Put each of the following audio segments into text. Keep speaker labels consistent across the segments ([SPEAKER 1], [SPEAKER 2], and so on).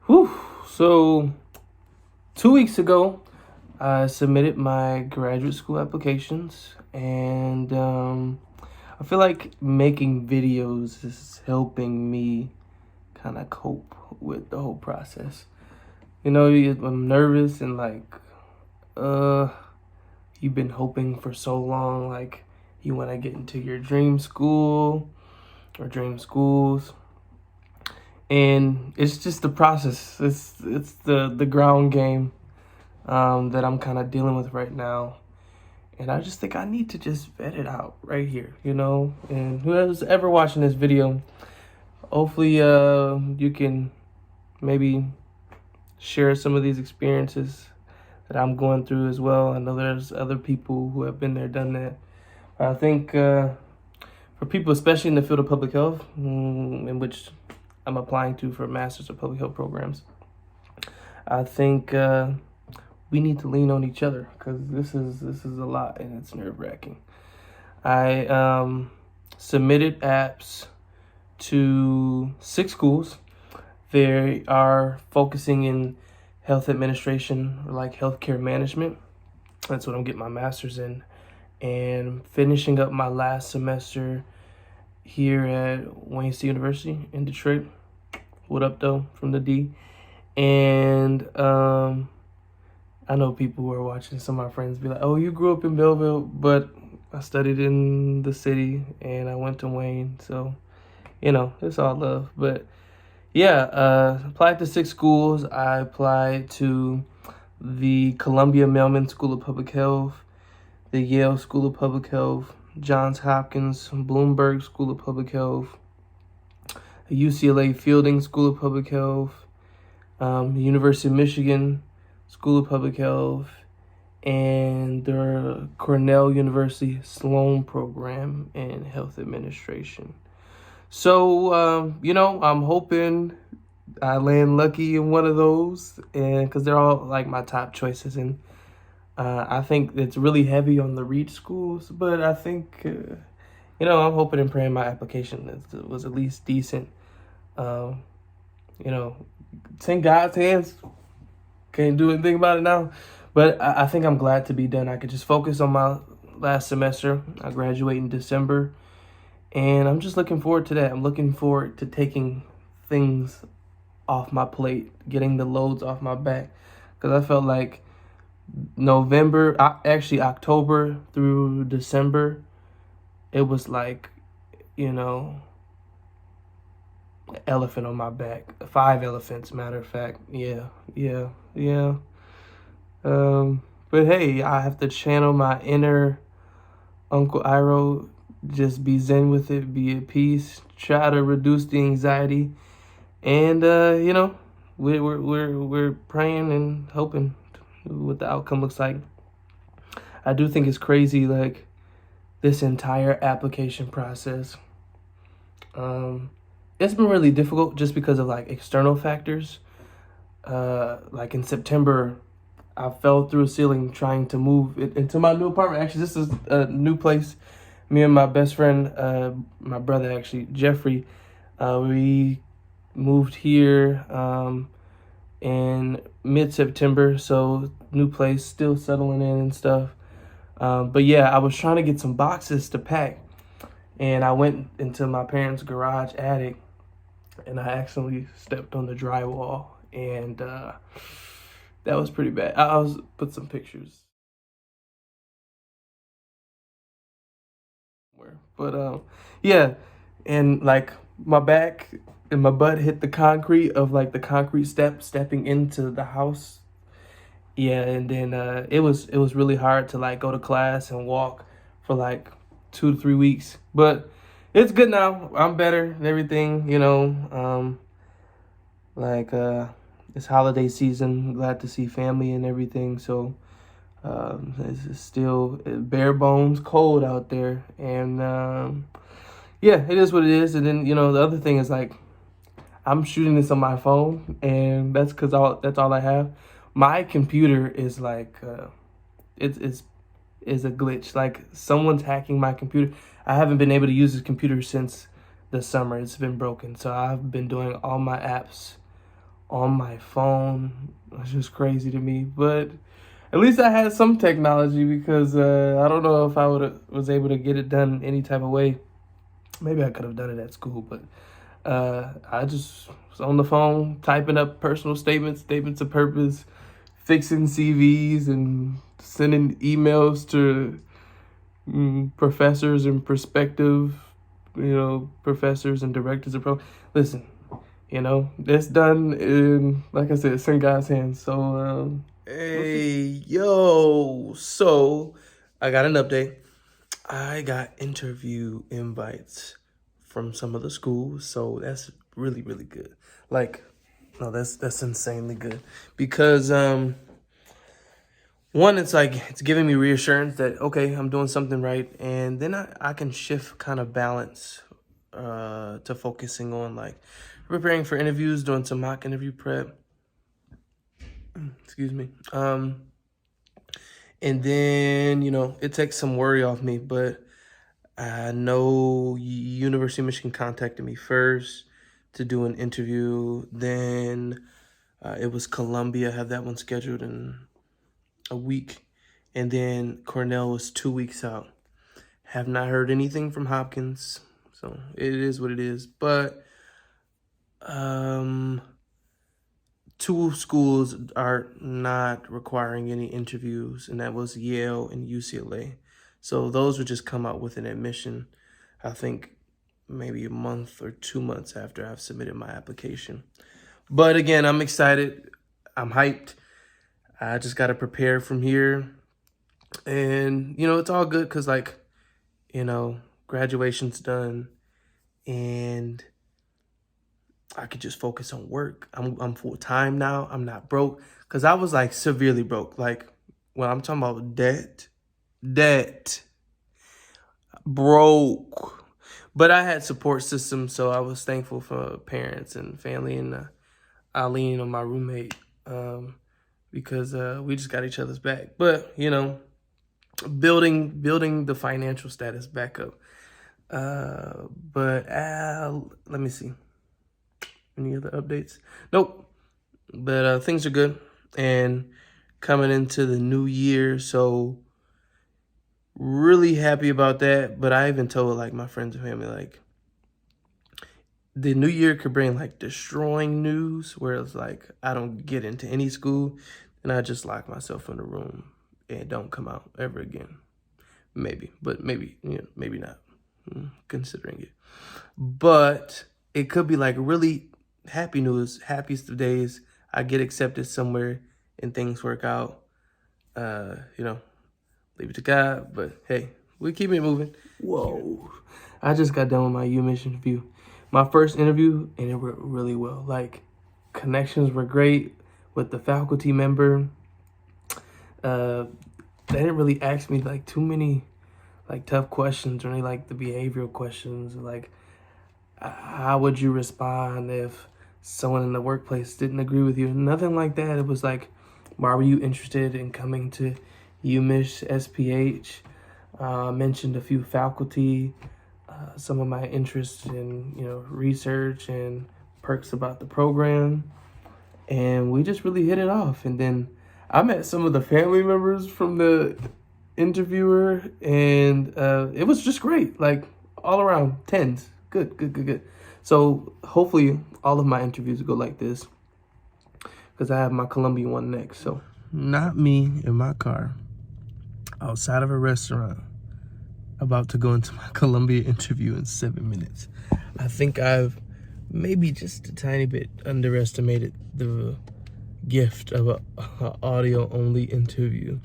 [SPEAKER 1] Whew. So 2 weeks ago, I submitted my graduate school applications, and I feel like making videos is helping me kind of cope with the whole process. I'm nervous and uh, you've been hoping for so long, like you want to get into your dream school or dream schools, and it's just the process. It's the ground game that I'm kind of dealing with right now. And I just think I need to just vet it out right here, And whoever's ever watching this video, hopefully you can maybe share some of these experiences that I'm going through as well. I know there's other people who have been there, done that. I think for people, especially in the field of public health, in which I'm applying to for a master's of public health programs, I think we need to lean on each other because this is a lot and it's nerve-wracking. I submitted apps to 6 schools. They are focusing in health administration, like healthcare management. That's what I'm getting my master's in, and finishing up my last semester here at Wayne State University in Detroit. What up, though, from the D. And I know people who are watching, some of my friends be like, oh, you grew up in Belleville, but I studied in the city and I went to Wayne. So, it's all love. But yeah, applied to 6 schools. I applied to the Columbia Mailman School of Public Health, the Yale School of Public Health, Johns Hopkins Bloomberg School of Public Health, the UCLA Fielding School of Public Health, the University of Michigan School of Public Health, and the Cornell University Sloan program in health administration. So, I'm hoping I land lucky in one of those, and because they're all like my top choices. And I think it's really heavy on the reach schools, but I think, I'm hoping and praying my application was at least decent. It's in God's hands. Can't do anything about it now. But I think I'm glad to be done. I could just focus on my last semester. I graduate in December. And I'm just looking forward to that. I'm looking forward to taking things off my plate, getting the loads off my back. Because I felt like October through December, it was like, elephant on my back. 5 elephants, matter of fact. Yeah. But hey, I have to channel my inner Uncle Iroh, just be zen with it, be at peace, try to reduce the anxiety, and we're praying and hoping what the outcome looks like. I do think it's crazy, like this entire application process. It's been really difficult just because of like external factors. Like in September, I fell through a ceiling trying to move into my new apartment. Actually, this is a new place. Me and my best friend, my brother actually, Jeffrey, we moved here in mid-September. So new place, still settling in and stuff. But yeah, I was trying to get some boxes to pack. And I went into my parents' garage attic and I accidentally stepped on the drywall. And that was pretty bad. I'll put some pictures. But yeah, and like my back and my butt hit the concrete of like the concrete stepping into the house. Yeah, and then it was really hard to like go to class and walk for like 2 to 3 weeks. But it's good now. I'm better and everything, like it's holiday season, glad to see family and everything. So it's still bare bones cold out there, and yeah, it is what it is. And then the other thing is like I'm shooting this on my phone, and that's because that's all I have. My computer is like it's is a glitch. Like someone's hacking my computer. I haven't been able to use this computer since the summer. It's been broken, so I've been doing all my apps on my phone. It's just crazy to me. But at least I had some technology because I don't know if I was able to get it done any type of way. Maybe I could have done it at school, but I just was on the phone typing up personal statements of purpose, fixing CVs, and sending emails to professors and prospective, professors and directors of Listen, that's done in, like I said, it's in God's hands. So, hey, yo, so I got an update. I got interview invites from some of the schools, so that's really, really good. Like, no, that's insanely good because one, it's giving me reassurance that okay, I'm doing something right, and then I can shift kind of balance to focusing on like preparing for interviews, doing some mock interview prep. Excuse me. And then it takes some worry off me, but I know University of Michigan contacted me first to do an interview. Then it was Columbia, I have that one scheduled in a week. And then Cornell was 2 weeks out. Have not heard anything from Hopkins, so it is what it is. But two schools are not requiring any interviews, and that was Yale and UCLA. So those would just come out with an admission, I think maybe a month or 2 months after I've submitted my application. But again, I'm excited. I'm hyped. I just got to prepare from here. And, it's all good because, graduation's done. And I could just focus on work. I'm full time now. I'm not broke. Because I was, severely broke. When I'm talking about debt, broke. But I had support systems, so I was thankful for parents and family and Eileen, my roommate, because we just got each other's back. But, building the financial status back up. But let me see. Any other updates? Nope. But things are good. And coming into the new year, so really happy about that. But I even told my friends and family, the new year could bring destroying news where it's I don't get into any school and I just lock myself in a room and don't come out ever again. Maybe, but maybe not, considering it. But it could be really happy news, happiest of days. I get accepted somewhere and things work out. Leave it to God, but hey, we keep it moving. Whoa. I just got done with my UMich interview. My first interview, and it went really well. Connections were great with the faculty member. They didn't really ask me too many tough questions or any the behavioral questions. How would you respond if someone in the workplace didn't agree with you? Nothing like that. It was why were you interested in coming to UMich SPH? Mentioned a few faculty, some of my interests in research and perks about the program, and we just really hit it off. And then I met some of the family members from the interviewer, and it was just great. All around 10s. Good. So hopefully all of my interviews go like this, because I have my Columbia one next. So not me in my car outside of a restaurant about to go into my Columbia interview in 7 minutes. I think I've maybe just a tiny bit underestimated the gift of a audio only interview.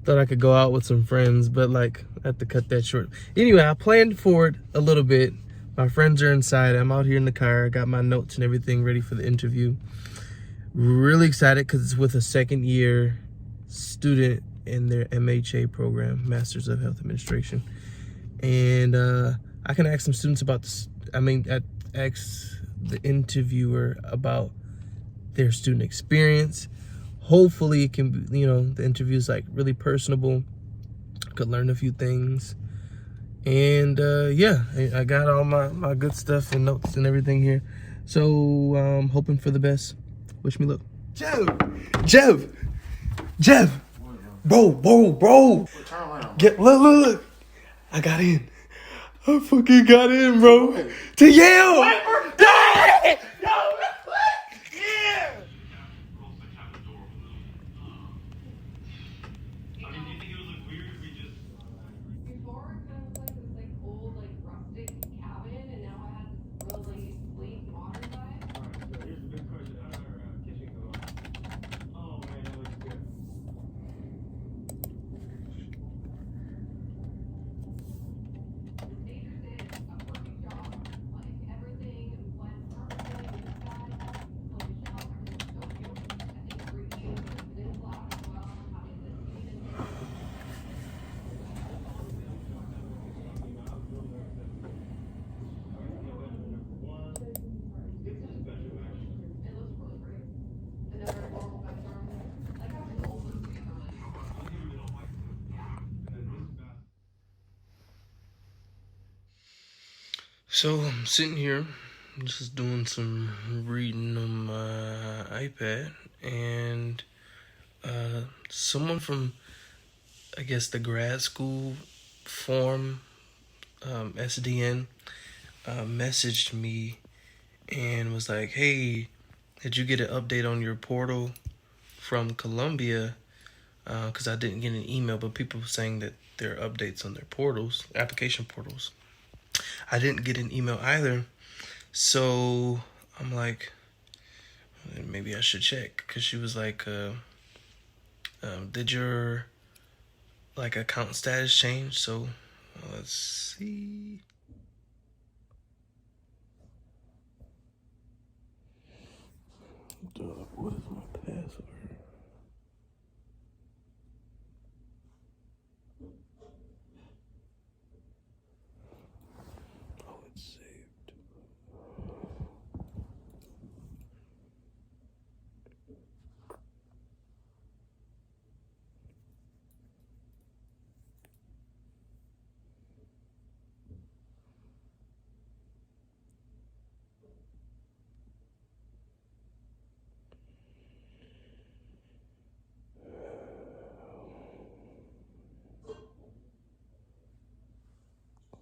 [SPEAKER 1] Thought I could go out with some friends, but I have to cut that short. Anyway, I planned for it a little bit. My friends are inside. I'm out here in the car. Got my notes and everything ready for the interview. Really excited because it's with a second year student in their MHA program, Masters of Health Administration. And I can ask some students about this. Ask the interviewer about their student experience. Hopefully it can be, the interview is really personable. Could learn a few things. And yeah, I got all my good stuff and notes and everything here. So I'm hoping for the best. Wish me luck. Jeff. Bro. Look. I got in. I fucking got in, bro. To Yale. Yeah. So I'm sitting here, just doing some reading on my iPad, and someone from, I guess, the grad school forum, SDN, messaged me and was like, "Hey, did you get an update on your portal from Columbia?" Because I didn't get an email, but people were saying that there are updates on their portals, application portals. I didn't get an email either, so I'm like, maybe I should check. Because she was like, did your account status change? So let's see. What is my password? Oh, it's saved.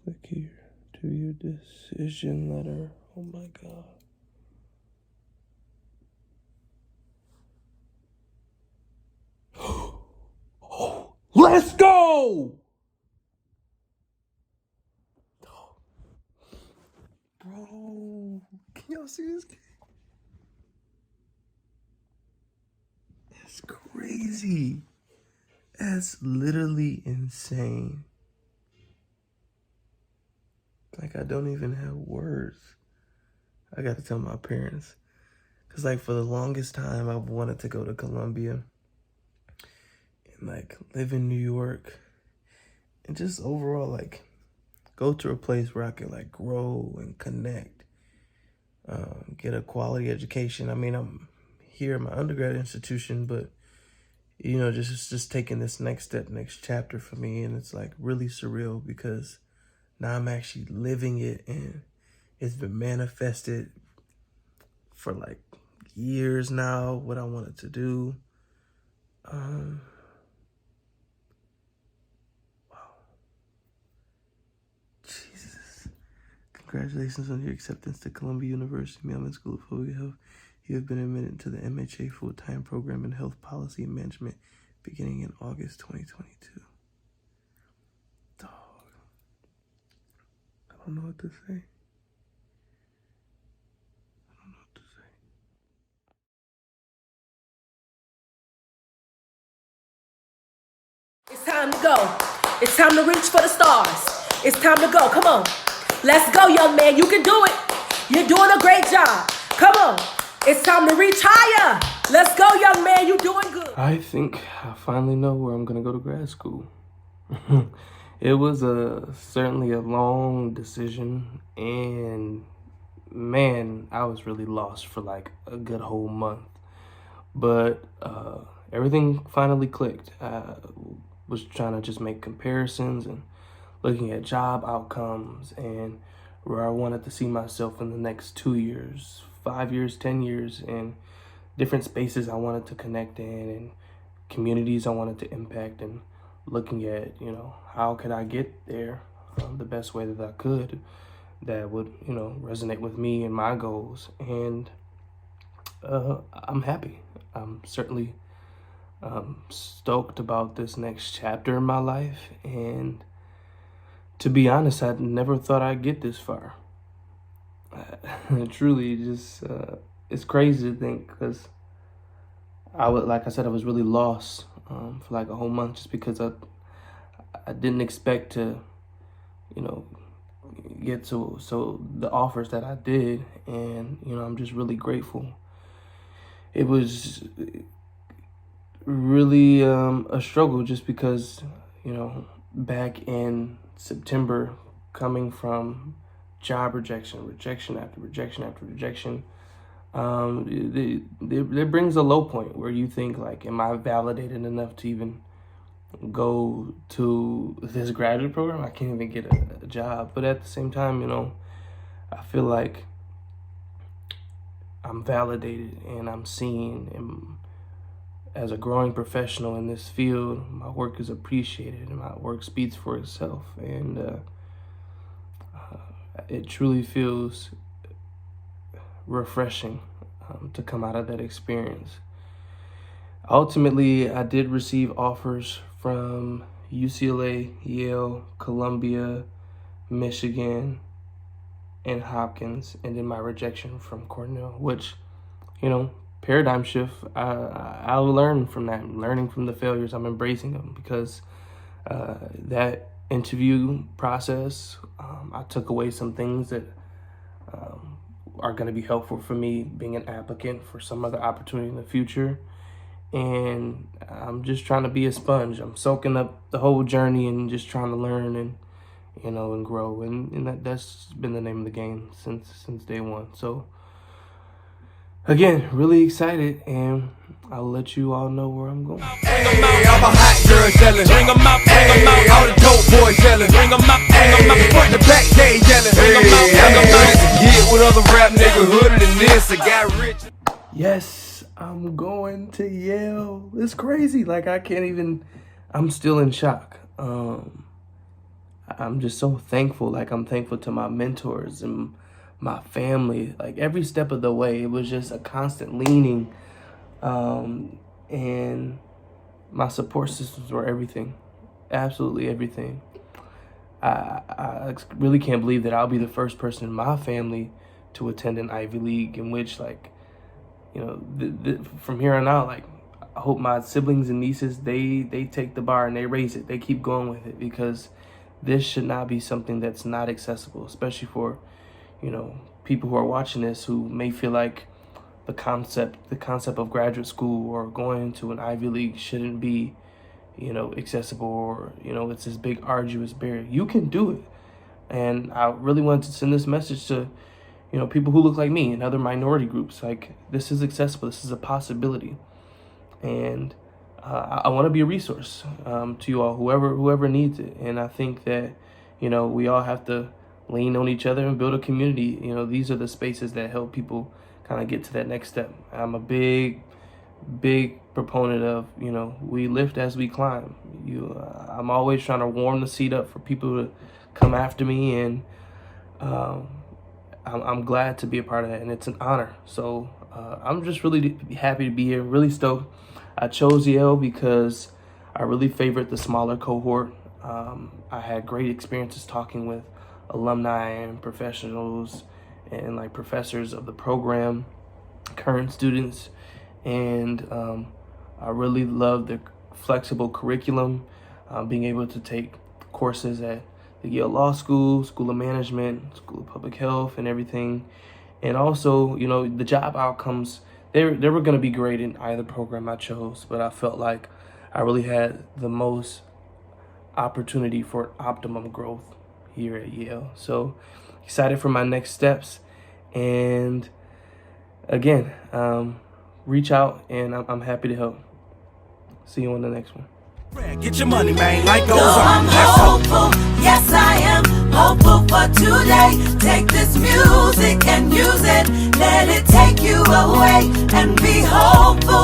[SPEAKER 1] Click here to your decision letter. Oh my God. Oh, let's go! Bro, can y'all see this? That's crazy. That's literally insane. Like, I don't even have words. I got to tell my parents. Because, like, for the longest time, I've wanted to go to Columbia and, like, live in New York. And just overall, like, go to a place where I could, like, grow and connect. Get a quality education. I mean, I'm here at my undergrad institution, but, you know, just taking this next step, next chapter for me. And it's, like, really surreal because now I'm actually living it, and it's been manifested for like years now, what I wanted to do. Wow. Jesus. Congratulations on your acceptance to Columbia University Mailman School of Public Health. You have been admitted to the MHA full-time program in health policy and management beginning in August 2022. Dog. I don't know what to say.
[SPEAKER 2] It's time to go. It's time to reach for the stars. It's time to go. Come on. Let's go, young man. You can do it. You're doing a great job. Come on. It's time to reach higher. Let's go, young man. You're doing good.
[SPEAKER 1] I think I finally know where I'm going to go to grad school. It was certainly a long decision, and man, I was really lost for like a good whole month. But everything finally clicked. I was trying to just make comparisons and looking at job outcomes and where I wanted to see myself in the next 2 years, 5 years, 10 years. And different spaces I wanted to connect in and communities I wanted to impact, and looking at, how could I get there the best way that I could that would, resonate with me and my goals. And I'm happy. I'm certainly stoked about this next chapter in my life. And to be honest, I never thought I'd get this far. Truly, just it's crazy to think, because like I said, I was really lost for like a whole month, just because I didn't expect to, get so the offers that I did, and I'm just really grateful. It was really a struggle, just because back in September, coming from job rejection after rejection, it brings a low point where you think, like, am I validated enough to even go to this graduate program? I can't even get a job. But at the same time, I feel like I'm validated and I'm seen, and as a growing professional in this field, my work is appreciated and my work speaks for itself. And it truly feels refreshing to come out of that experience. Ultimately, I did receive offers from UCLA, Yale, Columbia, Michigan, and Hopkins, and then my rejection from Cornell, which, paradigm shift. I'll learn from that. I'm learning from the failures. I'm embracing them, because that interview process, I took away some things that are going to be helpful for me being an applicant for some other opportunity in the future. And I'm just trying to be a sponge. I'm soaking up the whole journey and just trying to learn and and grow. And that's been the name of the game since day one. So again, really excited, and I'll let you all know where I'm going.
[SPEAKER 3] Hey, I'm a hot girl yelling. Bring 'em out, all the dope boys yelling. Bring 'em out, front the back gate yelling. Bring 'em out, get with other rap nigga hooded than this. I got rich.
[SPEAKER 1] Yes, I'm going to Yale. It's crazy. Like, I'm still in shock. I'm just so thankful. Like, I'm thankful to my mentors and my family. Like, every step of the way, it was just a constant leaning. And my support systems were everything. Absolutely everything. I really can't believe that I'll be the first person in my family to attend an Ivy League, in which, like, from here on out, like, I hope my siblings and nieces, they take the bar and they raise it. They keep going with it, because this should not be something that's not accessible, especially for, people who are watching this who may feel like the concept of graduate school or going to an Ivy League shouldn't be, accessible, or, it's this big arduous barrier. You can do it. And I really wanted to send this message to, people who look like me and other minority groups. Like, this is accessible. This is a possibility. And I want to be a resource to you all, whoever needs it. And I think that, we all have to lean on each other and build a community. These are the spaces that help people kind of get to that next step. I'm a big proponent of, we lift as we climb. I'm always trying to warm the seat up for people to come after me, and I'm glad to be a part of that, and it's an honor. So I'm just really happy to be here, really stoked. I chose Yale because I really favored the smaller cohort. I had great experiences talking with alumni and professionals and, like, professors of the program, current students, and I really love the flexible curriculum, being able to take courses at the Yale Law School, School of Management, School of Public Health, and everything. And also, the job outcomes, they were going to be great in either program I chose, but I felt like I really had the most opportunity for optimum growth here at Yale. So excited for my next steps. And again, reach out, and I'm happy to help. See you on the next one.
[SPEAKER 3] Get your money, man. Life goes
[SPEAKER 4] So
[SPEAKER 3] on.
[SPEAKER 4] I'm hopeful, yes I am hopeful for today. Take this music and use it, let it take you awake and be hopeful.